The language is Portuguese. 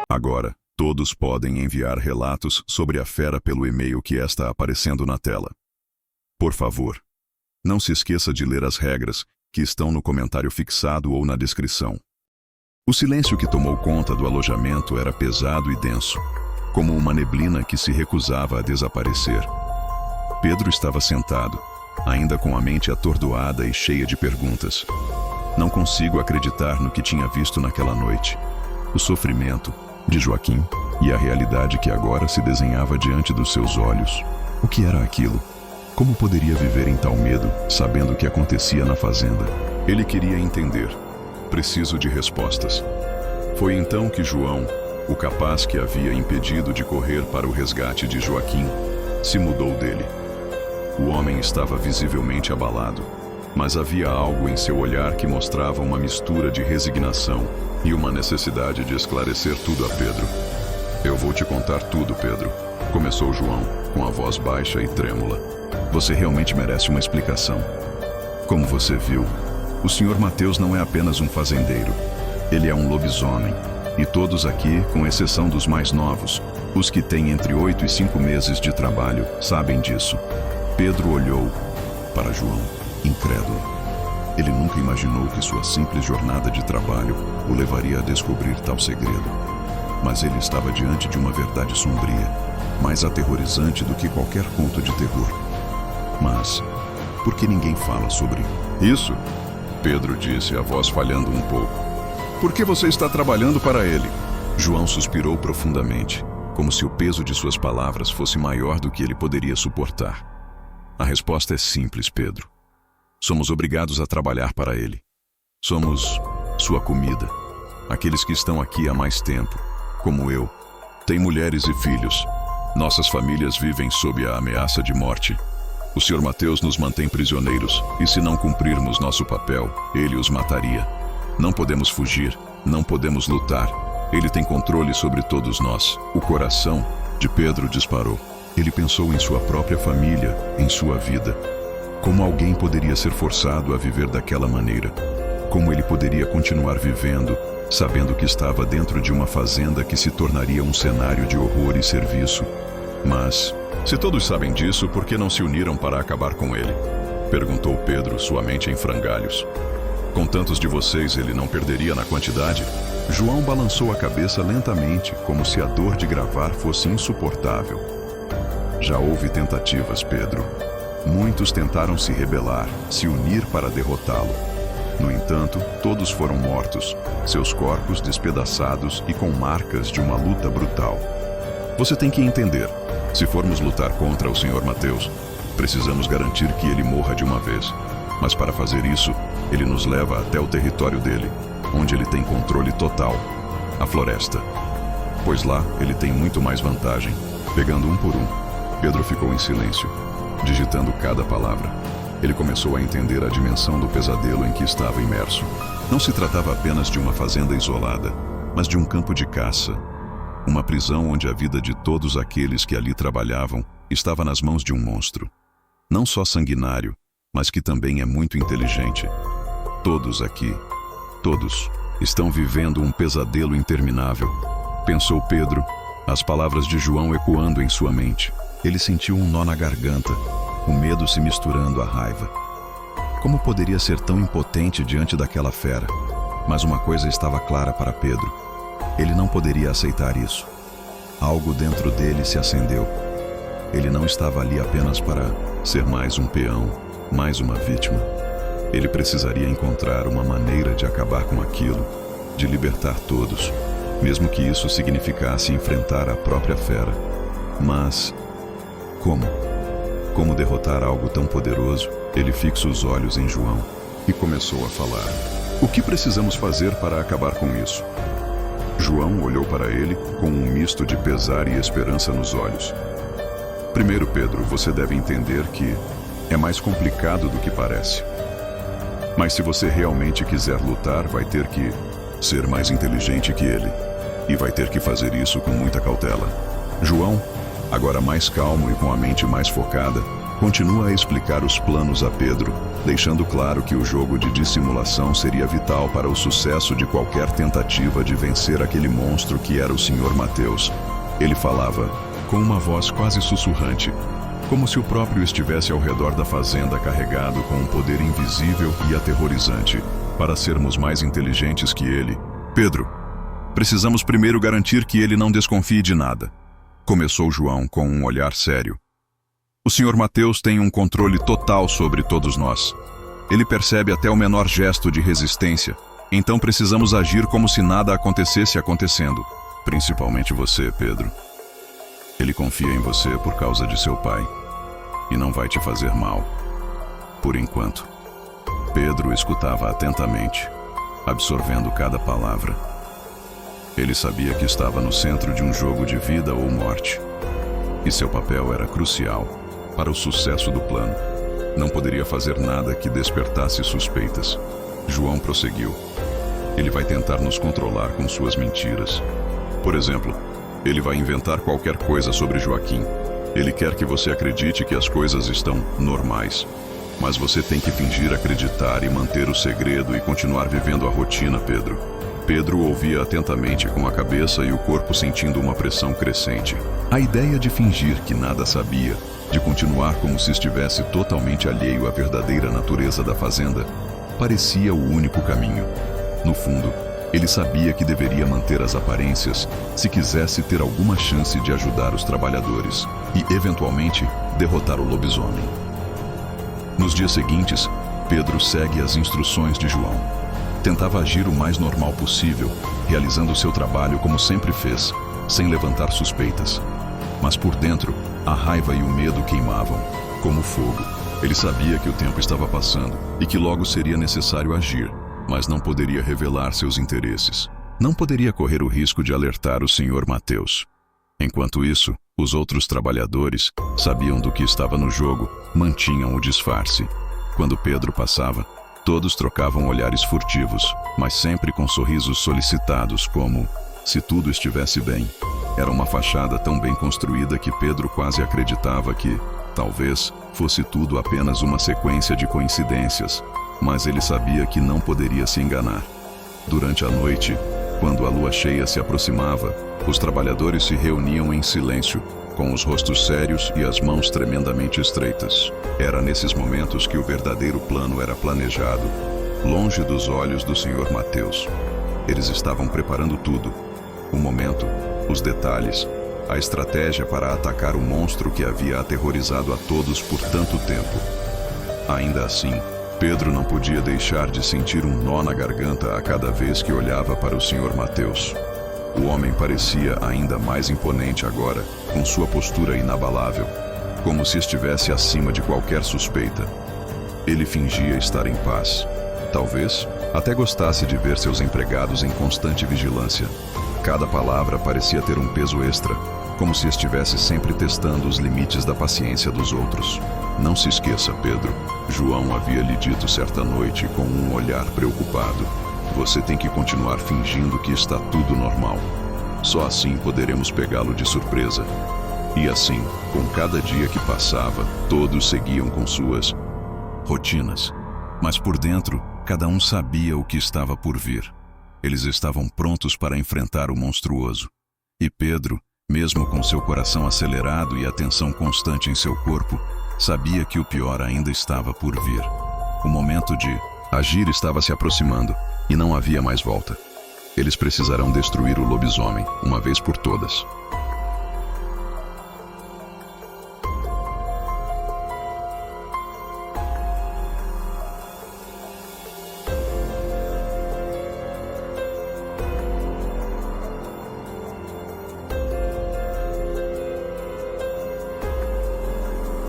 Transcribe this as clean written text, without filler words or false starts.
Agora, todos podem enviar relatos sobre a fera pelo e-mail que está aparecendo na tela. Por favor, não se esqueça de ler as regras que estão no comentário fixado ou na descrição. O silêncio que tomou conta do alojamento era pesado e denso, como uma neblina que se recusava a desaparecer. Pedro estava sentado, ainda com a mente atordoada e cheia de perguntas. Não consigo acreditar no que tinha visto naquela noite. O sofrimento de Joaquim e a realidade que agora se desenhava diante dos seus olhos. O que era aquilo? Como poderia viver em tal medo, sabendo o que acontecia na fazenda? Ele queria entender. Preciso de respostas. Foi então que João, o capaz que havia impedido de correr para o resgate de Joaquim, se mudou dele. O homem estava visivelmente abalado, mas havia algo em seu olhar que mostrava uma mistura de resignação e uma necessidade de esclarecer tudo a Pedro. Eu vou te contar tudo, Pedro, começou João, com a voz baixa e trêmula. Você realmente merece uma explicação. Como você viu, o Sr. Mateus não é apenas um fazendeiro. Ele é um lobisomem. E todos aqui, com exceção dos mais novos, os que têm entre 8 e 5 meses de trabalho, sabem disso. Pedro olhou para João, incrédulo. Ele nunca imaginou que sua simples jornada de trabalho o levaria a descobrir tal segredo. Mas ele estava diante de uma verdade sombria, mais aterrorizante do que qualquer conto de terror. Mas, por que ninguém fala sobre isso? Pedro disse, a voz falhando um pouco. Por que você está trabalhando para ele? João suspirou profundamente, como se o peso de suas palavras fosse maior do que ele poderia suportar. A resposta é simples, Pedro. Somos obrigados a trabalhar para ele. Somos sua comida. Aqueles que estão aqui há mais tempo, como eu, têm mulheres e filhos. Nossas famílias vivem sob a ameaça de morte. O Sr. Mateus nos mantém prisioneiros, e se não cumprirmos nosso papel, ele os mataria. Não podemos fugir, não podemos lutar. Ele tem controle sobre todos nós. O coração de Pedro disparou. Ele pensou em sua própria família, em sua vida. Como alguém poderia ser forçado a viver daquela maneira? Como ele poderia continuar vivendo, sabendo que estava dentro de uma fazenda que se tornaria um cenário de horror e serviço? Mas, se todos sabem disso, por que não se uniram para acabar com ele? Perguntou Pedro, sua mente em frangalhos. Com tantos de vocês, ele não perderia na quantidade? João balançou a cabeça lentamente, como se a dor de gravar fosse insuportável. Já houve tentativas, Pedro. Muitos tentaram se rebelar, se unir para derrotá-lo. No entanto, todos foram mortos, seus corpos despedaçados e com marcas de uma luta brutal. Você tem que entender, se formos lutar contra o Sr. Mateus, precisamos garantir que ele morra de uma vez. Mas para fazer isso, ele nos leva até o território dele, onde ele tem controle total, a floresta. Pois lá, ele tem muito mais vantagem. Pegando um por um, Pedro ficou em silêncio, digitando cada palavra. Ele começou a entender a dimensão do pesadelo em que estava imerso. Não se tratava apenas de uma fazenda isolada, mas de um campo de caça. Uma prisão onde a vida de todos aqueles que ali trabalhavam estava nas mãos de um monstro. Não só sanguinário, mas que também é muito inteligente. Todos aqui, todos, estão vivendo um pesadelo interminável, pensou Pedro, as palavras de João ecoando em sua mente. Ele sentiu um nó na garganta, o medo se misturando à raiva. Como poderia ser tão impotente diante daquela fera? Mas uma coisa estava clara para Pedro. Ele não poderia aceitar isso. Algo dentro dele se acendeu. Ele não estava ali apenas para ser mais um peão, mais uma vítima. Ele precisaria encontrar uma maneira de acabar com aquilo, de libertar todos, mesmo que isso significasse enfrentar a própria fera. Mas como? Como derrotar algo tão poderoso? Ele fixa os olhos em João e começou a falar. O que precisamos fazer para acabar com isso? João olhou para ele com um misto de pesar e esperança nos olhos. Primeiro, Pedro, você deve entender que é mais complicado do que parece. Mas se você realmente quiser lutar, vai ter que ser mais inteligente que ele. E vai ter que fazer isso com muita cautela. João, agora mais calmo e com a mente mais focada, continua a explicar os planos a Pedro, deixando claro que o jogo de dissimulação seria vital para o sucesso de qualquer tentativa de vencer aquele monstro que era o Sr. Mateus. Ele falava com uma voz quase sussurrante, como se o próprio estivesse ao redor da fazenda carregado com um poder invisível e aterrorizante. Para sermos mais inteligentes que ele, Pedro, precisamos primeiro garantir que ele não desconfie de nada. Começou João com um olhar sério. O Sr. Mateus tem um controle total sobre todos nós. Ele percebe até o menor gesto de resistência, então precisamos agir como se nada acontecesse acontecendo. Principalmente você, Pedro. Ele confia em você por causa de seu pai, e não vai te fazer mal. Por enquanto. Pedro escutava atentamente, absorvendo cada palavra. Ele sabia que estava no centro de um jogo de vida ou morte, e seu papel era crucial para o sucesso do plano. Não poderia fazer nada que despertasse suspeitas. João prosseguiu. Ele vai tentar nos controlar com suas mentiras. Por exemplo, ele vai inventar qualquer coisa sobre Joaquim. Ele quer que você acredite que as coisas estão normais. Mas você tem que fingir acreditar e manter o segredo e continuar vivendo a rotina, Pedro. Pedro ouvia atentamente com a cabeça e o corpo sentindo uma pressão crescente. A ideia de fingir que nada sabia, de continuar como se estivesse totalmente alheio à verdadeira natureza da fazenda, parecia o único caminho. No fundo, ele sabia que deveria manter as aparências se quisesse ter alguma chance de ajudar os trabalhadores e, eventualmente, derrotar o lobisomem. Nos dias seguintes, Pedro segue as instruções de João. Tentava agir o mais normal possível, realizando seu trabalho como sempre fez, sem levantar suspeitas. Mas por dentro, a raiva e o medo queimavam, como fogo. Ele sabia que o tempo estava passando e que logo seria necessário agir, mas não poderia revelar seus interesses. Não poderia correr o risco de alertar o Sr. Mateus. Enquanto isso, os outros trabalhadores sabiam do que estava no jogo, mantinham o disfarce. Quando Pedro passava, todos trocavam olhares furtivos, mas sempre com sorrisos solicitados, como se tudo estivesse bem. Era uma fachada tão bem construída que Pedro quase acreditava que, talvez, fosse tudo apenas uma sequência de coincidências, mas ele sabia que não poderia se enganar. Durante a noite, quando a lua cheia se aproximava, os trabalhadores se reuniam em silêncio, com os rostos sérios e as mãos tremendamente estreitas. Era nesses momentos que o verdadeiro plano era planejado, longe dos olhos do Sr. Mateus. Eles estavam preparando tudo. O momento, os detalhes, a estratégia para atacar o monstro que havia aterrorizado a todos por tanto tempo. Ainda assim, Pedro não podia deixar de sentir um nó na garganta a cada vez que olhava para o Sr. Mateus. O homem parecia ainda mais imponente agora, com sua postura inabalável, como se estivesse acima de qualquer suspeita. Ele fingia estar em paz. Talvez até gostasse de ver seus empregados em constante vigilância. Cada palavra parecia ter um peso extra, como se estivesse sempre testando os limites da paciência dos outros. Não se esqueça, Pedro. João havia lhe dito certa noite com um olhar preocupado. Você tem que continuar fingindo que está tudo normal. Só assim poderemos pegá-lo de surpresa. E assim, com cada dia que passava, todos seguiam com suas rotinas. Mas por dentro, cada um sabia o que estava por vir. Eles estavam prontos para enfrentar o monstruoso. E Pedro, mesmo com seu coração acelerado e a tensão constante em seu corpo, sabia que o pior ainda estava por vir. O momento de agir estava se aproximando, e não havia mais volta. Eles precisarão destruir o lobisomem, uma vez por todas.